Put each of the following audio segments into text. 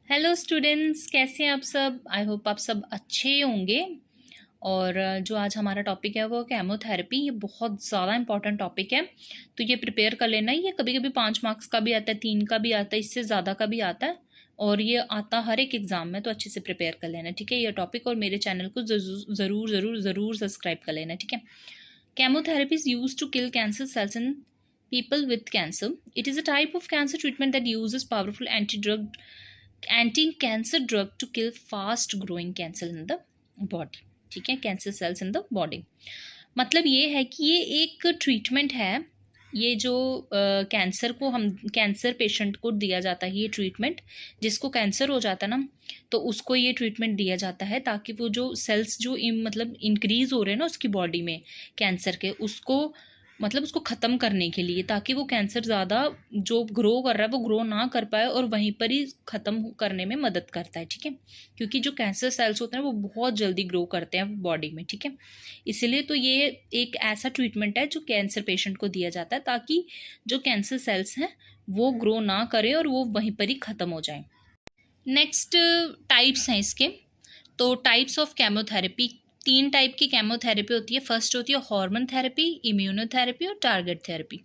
Hello students, कैसे हैं आप सब। आई होप आप सब अच्छे होंगे। और जो आज हमारा टॉपिक है वो केमोथेरेपी। ये बहुत ज़्यादा इंपॉर्टेंट टॉपिक है, तो ये प्रिपेयर कर लेना। ये कभी कभी 5 मार्क्स का भी आता है, 3 का भी आता है, इससे ज़्यादा का भी आता है, और ये आता हर एक एग्जाम में। तो अच्छे से प्रिपेयर कर लेना, ठीक है, ये टॉपिक। और मेरे चैनल को ज़रूर ज़रूर ज़रूर सब्सक्राइब कर लेना, ठीक है। Chemotherapy is use to kill cancer cells in people with cancer. It is a type of cancer treatment that uses powerful anti-cancer drug to kill fast growing cancer in the body. ठीक है, cancer cells in the body. मतलब ये है कि ये एक treatment है। ये जो कैंसर को हम कैंसर पेशेंट को दिया जाता है, ये ट्रीटमेंट, जिसको कैंसर हो जाता है ना, तो उसको ये ट्रीटमेंट दिया जाता है ताकि वो जो सेल्स जो मतलब इंक्रीज हो रहे हैं ना उसकी बॉडी में कैंसर के, उसको मतलब उसको ख़त्म करने के लिए, ताकि वो कैंसर ज़्यादा जो ग्रो कर रहा है वो ग्रो ना कर पाए और वहीं पर ही ख़त्म करने में मदद करता है, ठीक है। क्योंकि जो कैंसर सेल्स होते हैं वो बहुत जल्दी ग्रो करते हैं बॉडी में, ठीक है। इसलिए तो ये एक ऐसा ट्रीटमेंट है जो कैंसर पेशेंट को दिया जाता है ताकि जो कैंसर सेल्स हैं वो ग्रो ना करें और वो वहीं पर ही ख़त्म हो जाए। नेक्स्ट टाइप्स हैं इसके। तो टाइप्स ऑफ केमोथेरेपी, 3 टाइप की केमोथेरेपी होती है। फर्स्ट होती है हार्मोन थेरेपी, इम्यूनोथेरेपी और टारगेट थेरेपी,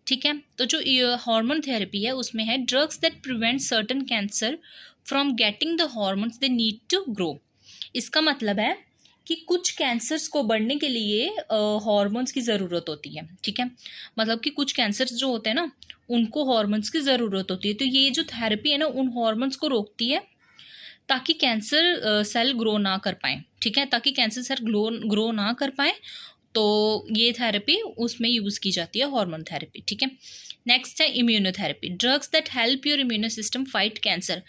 ठीक है। तो जो हार्मोन थेरेपी है उसमें है drugs that prevent certain cancer from getting the hormones they need to grow. इसका मतलब है कि कुछ कैंसर्स को बढ़ने के लिए हार्मोन्स की ज़रूरत होती है, ठीक है। मतलब कि कुछ कैंसर्स जो होते हैं ना उनको हार्मोन्स की ज़रूरत होती है, तो ये जो थेरेपी है ना उन हार्मोन्स को रोकती है ताकि कैंसर सेल ग्रो ना कर पाए, ठीक है, ताकि कैंसर सेल ग्रो ना कर पाए। तो ये थेरेपी उसमें यूज़ की जाती है, हार्मोन थेरेपी, ठीक है। नेक्स्ट है immunotherapy, drugs that help your immuno system fight cancer.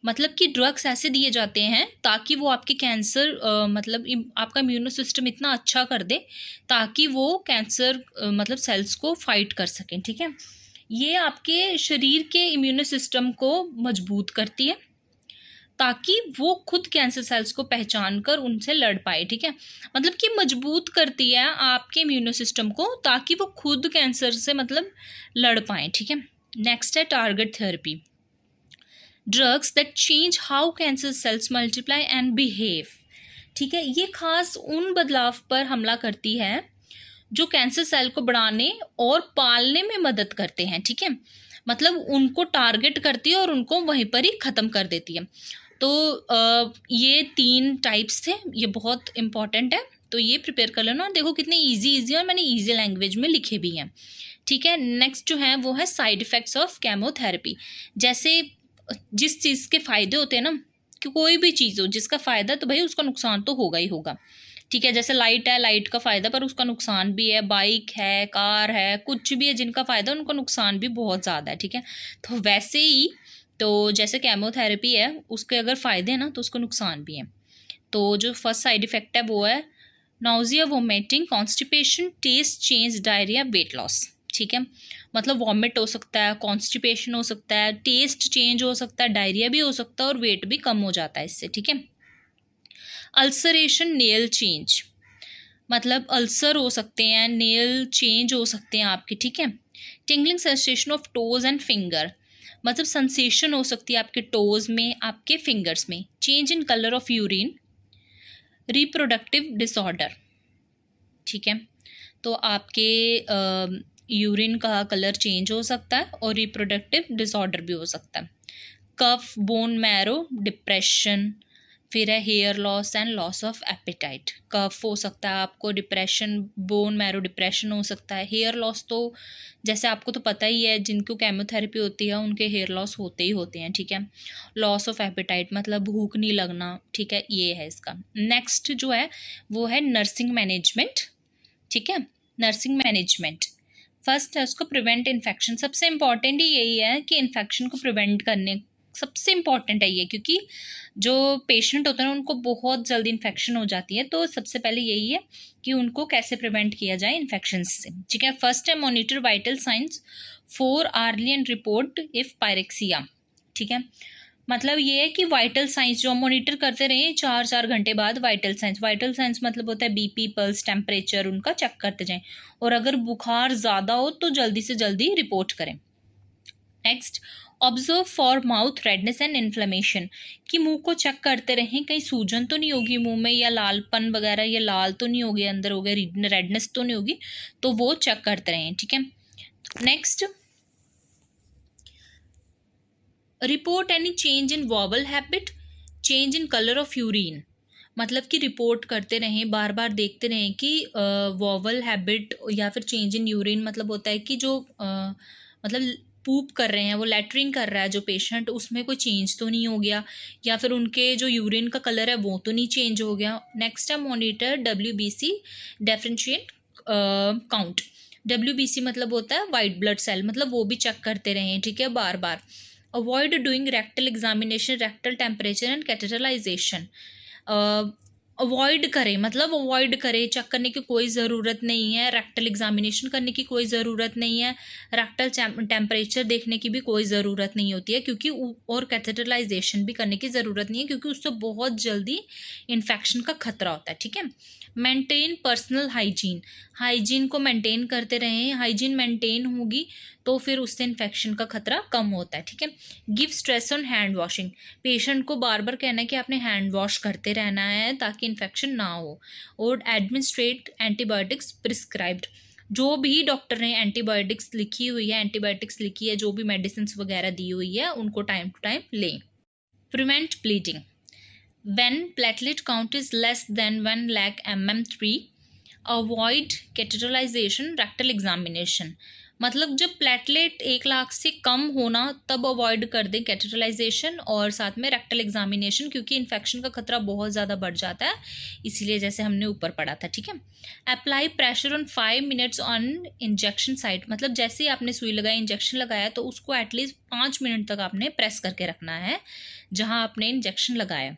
मतलब कि ड्रग्स ऐसे दिए जाते हैं ताकि वो आपके कैंसर आपका इम्यूनो सिस्टम इतना अच्छा कर दे ताकि वो कैंसर मतलब सेल्स को फाइट कर सकें, ठीक है। ये आपके शरीर के इम्यूनो सिस्टम को मजबूत करती है ताकि वो खुद कैंसर सेल्स को पहचान कर उनसे लड़ पाए, ठीक है। मतलब कि मजबूत करती है आपके इम्यूनो सिस्टम को ताकि वो खुद कैंसर से मतलब लड़ पाए, ठीक है। नेक्स्ट है target therapy, drugs that change how cancer cells multiply and behave, ठीक है। ये खास उन बदलाव पर हमला करती है जो कैंसर सेल को बढ़ाने और पालने में मदद करते हैं, ठीक है। मतलब उनको टारगेट करती है और उनको वहीं पर ही ख़त्म कर देती है। तो ये 3 टाइप्स थे, ये बहुत इंपॉर्टेंट है, तो ये प्रिपेयर कर लेना। देखो कितने इजी इजी और मैंने इजी लैंग्वेज में लिखे भी हैं, ठीक है। नेक्स्ट जो है वो है साइड इफ़ेक्ट्स ऑफ केमोथेरेपी। जैसे जिस चीज़ के फ़ायदे होते हैं ना, कि कोई भी चीज़ हो जिसका फ़ायदा, तो भाई उसका नुकसान तो होगा ही होगा, ठीक है। जैसे लाइट है, लाइट का फ़ायदा पर उसका नुकसान भी है। बाइक है, कार है, कुछ भी है जिनका फ़ायदा उनका नुकसान भी बहुत ज़्यादा है, ठीक है। तो वैसे ही तो जैसे केमोथेरेपी है उसके अगर फ़ायदे हैं ना तो उसको नुकसान भी है। तो जो फर्स्ट साइड इफ़ेक्ट है वो है nausea, vomiting, constipation, taste change, diarrhoea, weight loss, ठीक है। मतलब वॉमिट हो सकता है, कॉन्स्टिपेशन हो सकता है, टेस्ट चेंज हो सकता है, डायरिया भी हो सकता है और वेट भी कम हो जाता है इससे, ठीक है। अल्सरेशन, नेल चेंज, मतलब अल्सर हो सकते हैं, नेल चेंज हो सकते हैं आपके, ठीक है। Tingling sensation of toes and finger, मतलब सेंसेशन हो सकती है आपके टोज में, आपके फिंगर्स में। Change in colour of urine, reproductive disorder, ठीक है। तो आपके यूरिन का कलर चेंज हो सकता है और रिप्रोडक्टिव डिसऑर्डर भी हो सकता है। कफ, बोन मैरो, डिप्रेशन, फिर है hair loss and loss of appetite. Cough हो सकता है आपको, डिप्रेशन, बोन मैरो डिप्रेशन हो सकता है। हेयर लॉस तो जैसे आपको तो पता ही है, जिनको केमोथेरेपी होती है उनके हेयर लॉस होते ही होते हैं, ठीक है। लॉस ऑफ एपेटाइट मतलब भूख नहीं लगना, ठीक है, ये है इसका। नेक्स्ट जो है वो है नर्सिंग मैनेजमेंट, ठीक है। नर्सिंग मैनेजमेंट फर्स्ट है उसको प्रिवेंट इन्फेक्शन। सबसे इम्पॉर्टेंट ही यही है कि इन्फेक्शन को प्रिवेंट करने, सबसे इम्पॉर्टेंट है ये, क्योंकि जो पेशेंट होते हैं उनको बहुत जल्दी इन्फेक्शन हो जाती है। तो सबसे पहले यही है कि उनको कैसे प्रिवेंट किया जाए इन्फेक्शन से, ठीक है। फर्स्ट है monitor vital science for early and report if pyrexia, ठीक है। मतलब ये है कि वाइटल साइंस जो हम मॉनिटर करते रहे 4-4 घंटे बाद, वाइटल साइंस, वाइटल साइंस मतलब होता है बीपी, पल्स, टेम्परेचर, उनका चेक करते जाएं। और अगर बुखार ज़्यादा हो तो जल्दी से जल्दी रिपोर्ट करें। Next observe for mouth redness and inflammation, कि मुंह को चेक करते रहें कहीं सूजन तो नहीं होगी मुंह में, या लालपन वगैरह, या लाल तो नहीं हो गया अंदर हो गया, रेडनेस तो नहीं होगी, तो वो चेक करते रहें, ठीक है। Next, report any change in vowel habit, change in colour of urine, मतलब कि रिपोर्ट करते रहें, बार बार देखते रहें कि वॉवल हैबिट या फिर चेंज इन यूरिन, मतलब होता है कि जो मतलब पूप कर रहे हैं, वो लेटरिंग कर रहा है जो पेशेंट, उसमें कोई चेंज तो नहीं हो गया, या फिर उनके जो यूरिन का कलर है वो तो नहीं चेंज हो गया। नेक्स्ट है monitor WBC differentiate count, WBC मतलब होता है वाइट ब्लड सेल, मतलब वो भी चेक करते रहें, ठीक है, बार बार। Avoid doing rectal examination, rectal temperature and catheterisation, avoid करें, मतलब अवॉइड करें, चेक करने की कोई ज़रूरत नहीं है, रेक्टल एग्जामिनेशन करने की कोई ज़रूरत नहीं है, रेक्टल टेम्परेचर देखने की भी कोई ज़रूरत नहीं होती है, क्योंकि और कैथेटराइजेशन भी करने की ज़रूरत नहीं है, क्योंकि उससे बहुत जल्दी इन्फेक्शन का खतरा होता है, ठीक है। मेंटेन पर्सनल हाइजीन, हाइजीन को मेंटेन करते रहें, हाइजीन मेंटेन होगी तो फिर उससे इन्फेक्शन का खतरा कम होता है, ठीक है। Give stress on hand washing, patient को बार बार कहना है कि आपने हैंड वॉश करते रहना है ताकि इन्फेक्शन ना हो। और एडमिनिस्ट्रेट एंटीबायोटिक्स प्रिस्क्राइब्ड, जो भी डॉक्टर ने एंटीबायोटिक्स लिखी हुई है, एंटीबायोटिक्स लिखी है, जो भी मेडिसिन वगैरह दी हुई है, उनको टाइम टू टाइम लें। Prevent bleeding, when platelet count is less than 1 lakh mm3, avoid catheterization, rectal examination, मतलब जब प्लेटलेट 1 लाख से कम होना तब अवॉइड कर दें कैथेटराइजेशन और साथ में रेक्टल एग्जामिनेशन, क्योंकि इन्फेक्शन का खतरा बहुत ज़्यादा बढ़ जाता है, इसीलिए जैसे हमने ऊपर पढ़ा था, ठीक है। Apply pressure on 5 minutes on injection site, मतलब जैसे ही आपने सुई लगाई, इंजेक्शन लगाया, तो उसको एटलीस्ट 5 मिनट तक आपने प्रेस करके रखना है जहाँ आपने इंजेक्शन लगाया।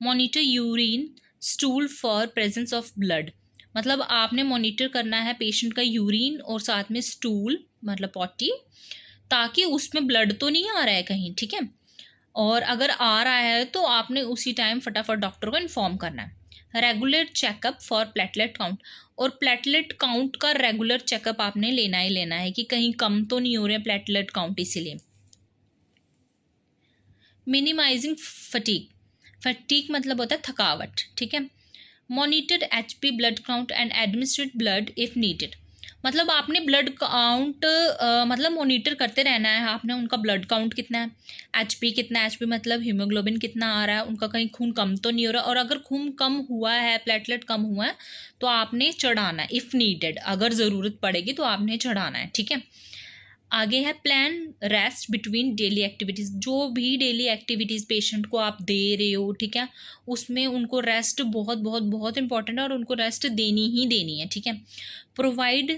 Monitor urine stool for presence of blood, मतलब आपने मॉनिटर करना है पेशेंट का यूरिन और साथ में स्टूल मतलब पॉटी, ताकि उसमें ब्लड तो नहीं आ रहा है कहीं, ठीक है। और अगर आ रहा है तो आपने उसी टाइम फटाफट डॉक्टर को इन्फॉर्म करना है। Regular checkup for platelet count, और प्लेटलेट काउंट का रेगुलर चेकअप आपने लेना ही लेना है कि कहीं कम तो नहीं हो रहे प्लेटलेट काउंट, इसीलिए। मिनिमाइजिंग फटीक, फटीक मतलब होता है थकावट, ठीक है। Monitor HP blood count and administrate blood if needed, मतलब आपने ब्लड काउंट मतलब मॉनिटर करते रहना है, आपने उनका ब्लड काउंट कितना है, HP कितना है, HP मतलब हीमोग्लोबिन कितना आ रहा है, उनका कहीं खून कम तो नहीं हो रहा, और अगर खून कम हुआ है, प्लेटलेट कम हुआ है, तो आपने चढ़ाना है, इफ़ नीडेड, अगर ज़रूरत पड़ेगी तो आपने चढ़ाना है, ठीक है। आगे है plan rest between daily activities, जो भी डेली एक्टिविटीज़ पेशेंट को आप दे रहे हो, ठीक है, उसमें उनको रेस्ट बहुत बहुत बहुत इंपॉर्टेंट है, और उनको रेस्ट देनी ही देनी है, ठीक है। Provide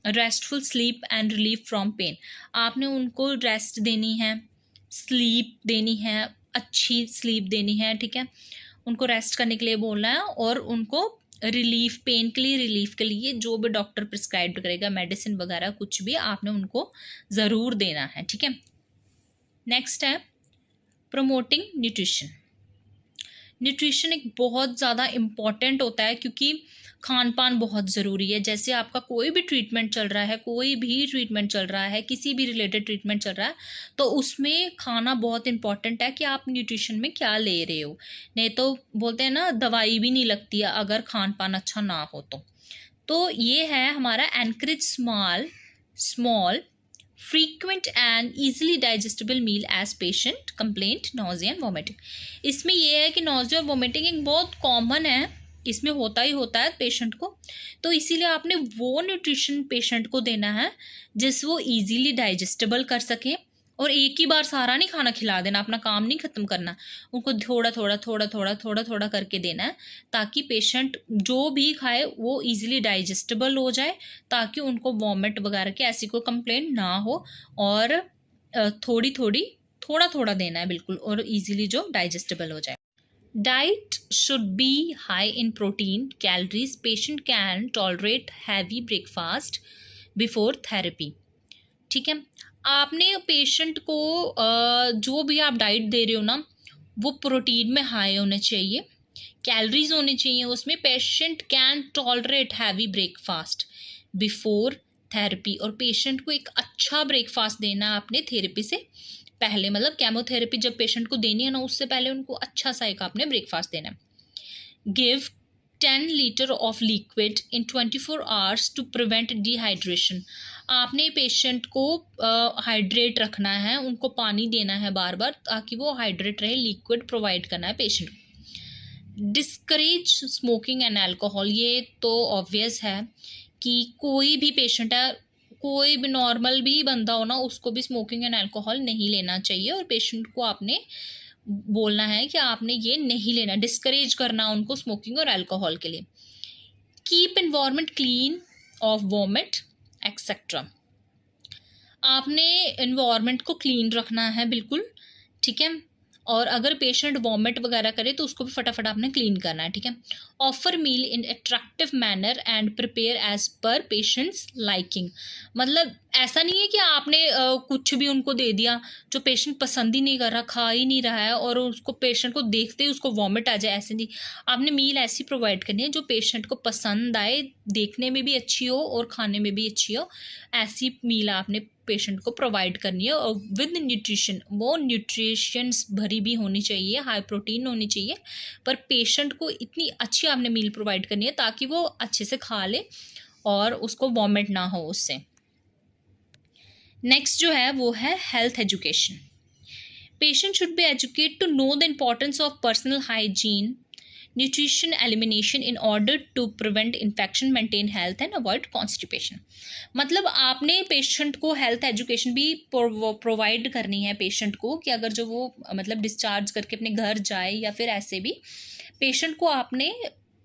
restful sleep and relief from pain, आपने उनको रेस्ट देनी है, स्लीप देनी है, अच्छी स्लीप देनी है, ठीक है, उनको रेस्ट करने के लिए बोलना है, और उनको रिलीफ, पेन के लिए, रिलीफ के लिए जो भी डॉक्टर प्रिस्क्राइब करेगा मेडिसिन वगैरह कुछ भी आपने उनको ज़रूर देना है, ठीक है। नेक्स्ट है प्रमोटिंग न्यूट्रिशन, न्यूट्रिशन एक बहुत ज़्यादा इम्पॉर्टेंट होता है, क्योंकि खान पान बहुत ज़रूरी है। जैसे आपका कोई भी ट्रीटमेंट चल रहा है, कोई भी ट्रीटमेंट चल रहा है, किसी भी रिलेटेड ट्रीटमेंट चल रहा है, तो उसमें खाना बहुत इंपॉर्टेंट है कि आप न्यूट्रिशन में क्या ले रहे हो, नहीं तो बोलते हैं ना दवाई भी नहीं लगती है अगर खान पान अच्छा ना हो तो ये है हमारा encourage small small frequent and easily digestible meal as patient complaint nausea and vomiting, इसमें ये है कि nausea और vomiting एक बहुत कॉमन है, इसमें होता ही होता है पेशेंट को, तो इसीलिए आपने वो न्यूट्रिशन पेशेंट को देना है जिस वो इजीली डाइजेस्टेबल कर सके, और एक ही बार सारा नहीं खाना खिला देना, अपना काम नहीं खत्म करना, उनको थोड़ा थोड़ा थोड़ा थोड़ा थोड़ा थोड़ा करके देना है, ताकि पेशेंट जो भी खाए वो इजीली डाइजेस्टेबल हो जाए, ताकि उनको वॉमिट वगैरह की ऐसी कोई कंप्लेंट ना हो, और थोड़ी थोड़ी थोड़ा थोड़ा देना है बिल्कुल, और इजीली जो डाइजेस्टेबल हो जाए। Diet should be high in protein calories, patient can tolerate heavy breakfast before therapy, ठीक है। आपने पेशेंट को जो भी आप डाइट दे रहे हो ना, वो प्रोटीन में हाई होने चाहिए, कैलोरीज होनी चाहिए उसमें, patient can tolerate heavy breakfast before therapy, और पेशेंट को एक अच्छा ब्रेकफास्ट देना है आपने थेरेपी से पहले, मतलब केमोथेरेपी जब पेशेंट को देनी है ना, उससे पहले उनको अच्छा सा एक आपने ब्रेकफास्ट देना है। Give 10 litre of liquid in 24 hours to prevent dehydration. आपने पेशेंट को हाइड्रेट रखना है, उनको पानी देना है बार बार ताकि वो हाइड्रेट रहे, लिक्विड प्रोवाइड करना है पेशेंट को। Discourage smoking and alcohol. ये तो ऑब्वियस है कि कोई भी पेशेंट है, कोई भी नॉर्मल भी बंदा हो ना, उसको भी स्मोकिंग एंड अल्कोहल नहीं लेना चाहिए, और पेशेंट को आपने बोलना है कि आपने ये नहीं लेना, डिस्करेज करना उनको स्मोकिंग और अल्कोहल के लिए। Keep environment clean of vomit etcetera. आपने एनवायरनमेंट को क्लीन रखना है बिल्कुल, ठीक है। और अगर पेशेंट वॉमिट वगैरह करे तो उसको भी फटाफट आपने क्लीन करना है, ठीक है। Offer meal in attractive manner and prepare as per patients liking. मतलब ऐसा नहीं है कि आपने कुछ भी उनको दे दिया जो पेशेंट पसंद ही नहीं कर रहा, खा ही नहीं रहा है, और उसको पेशेंट को देखते ही उसको वॉमिट आ जाए, ऐसे नहीं। आपने मील ऐसी प्रोवाइड करनी है जो पेशेंट को पसंद आए, देखने में भी अच्छी हो और खाने में भी अच्छी हो, ऐसी मील आपने पेशेंट को प्रोवाइड करनी है। और विद न्यूट्रिशन, वो न्यूट्रिशंस भरी भी होनी चाहिए, हाई प्रोटीन होनी चाहिए, पर पेशेंट को इतनी अच्छी आपने मील प्रोवाइड करनी है ताकि वो अच्छे से खा ले और उसको वॉमिट ना हो उससे। नेक्स्ट जो है वो है health education. Patient should be educate to know the importance of personal hygiene, nutrition elimination in order to prevent infection, maintain health and avoid constipation. मतलब आपने पेशेंट को हेल्थ एजुकेशन भी प्रोवाइड करनी है पेशेंट को, कि अगर जो वो मतलब डिस्चार्ज करके अपने घर जाए या फिर ऐसे भी, पेशेंट को आपने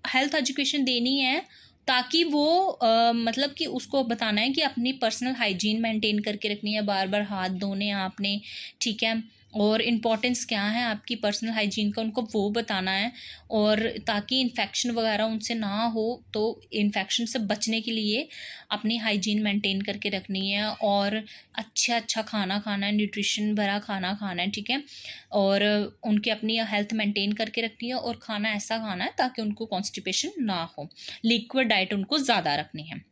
हेल्थ एजुकेशन देनी है ताकि वो मतलब कि उसको बताना है कि अपनी पर्सनल हाइजीन मेंटेन करके रखनी है, बार बार हाथ धोने आपने, ठीक है, और इम्पॉर्टेंस क्या है आपकी पर्सनल हाइजीन का, उनको वो बताना है, और ताकि इन्फेक्शन वगैरह उनसे ना हो, तो इन्फेक्शन से बचने के लिए अपनी हाइजीन मेंटेन करके रखनी है, और अच्छा खाना खाना है, न्यूट्रिशन भरा खाना खाना है, ठीक है, और उनकी अपनी हेल्थ मेंटेन करके रखनी है, और खाना ऐसा खाना है ताकि उनको कॉन्स्टिपेशन ना हो, लिक्विड डाइट उनको ज़्यादा रखनी है।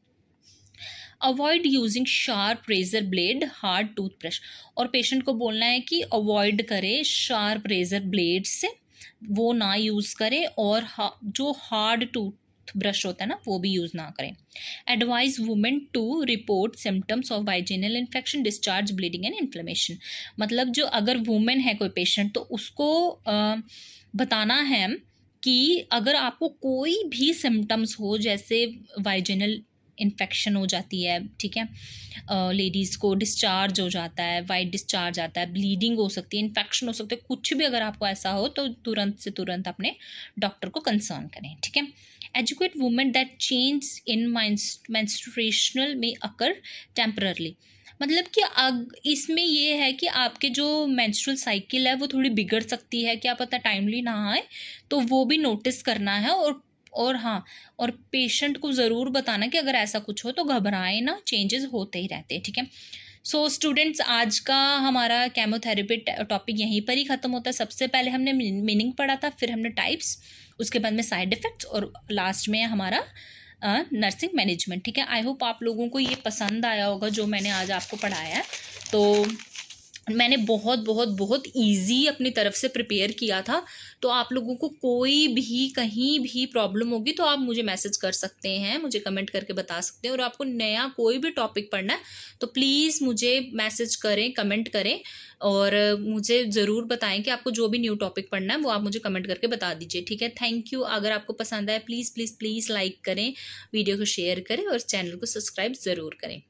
Avoid using sharp razor blade, hard toothbrush. और पेशेंट को बोलना है कि अवॉइड करे शार्प रेजर ब्लेड से, वो ना यूज़ करे, और जो हार्ड टूथ ब्रश होता है ना, वो भी यूज़ ना करें। Advise women to report symptoms of vaginal infection, discharge, bleeding and inflammation. मतलब जो अगर वुमेन है कोई पेशेंट, तो उसको बताना है कि अगर आपको कोई भी सिम्टम्स हो, जैसे वाइजिनल इन्फेक्शन हो जाती है, ठीक है, लेडीज़ को डिस्चार्ज हो जाता है, वाइट डिस्चार्ज आता है, ब्लीडिंग हो सकती है, इन्फेक्शन हो सकती है, कुछ भी अगर आपको ऐसा हो तो तुरंत से तुरंत अपने डॉक्टर को कंसर्न करें, ठीक है। Educate women that change in menstruational में अकर टेम्पररली। मतलब कि इसमें ये है कि आपके जो मेंस्ट्रुअल साइकिल है वो थोड़ी बिगड़ सकती है, क्या पता टाइमली ना आए, तो वो भी नोटिस करना है, और हाँ, और पेशेंट को ज़रूर बताना कि अगर ऐसा कुछ हो तो घबराए ना, चेंजेस होते ही रहते हैं, ठीक है। सो स्टूडेंट्स, आज का हमारा केमोथेरेपी टॉपिक यहीं पर ही ख़त्म होता है। सबसे पहले हमने मीनिंग पढ़ा था, फिर हमने टाइप्स, उसके बाद में साइड इफ़ेक्ट्स, और लास्ट में हमारा नर्सिंग मैनेजमेंट, ठीक है। आई होप आप लोगों को ये पसंद आया होगा जो मैंने आज आपको पढ़ाया है। तो मैंने बहुत बहुत बहुत इजी अपनी तरफ से प्रिपेयर किया था, तो आप लोगों को कोई भी कहीं भी प्रॉब्लम होगी तो आप मुझे मैसेज कर सकते हैं, मुझे कमेंट करके बता सकते हैं, और आपको नया कोई भी टॉपिक पढ़ना है तो प्लीज़ मुझे मैसेज करें, कमेंट करें, और मुझे ज़रूर बताएं कि आपको जो भी न्यू टॉपिक पढ़ना है वो आप मुझे कमेंट करके बता दीजिए, ठीक है। Thank you. अगर आपको पसंद आए प्लीज़ प्लीज़ प्लीज़ लाइक करें, वीडियो को शेयर करें, और चैनल को सब्सक्राइब ज़रूर करें।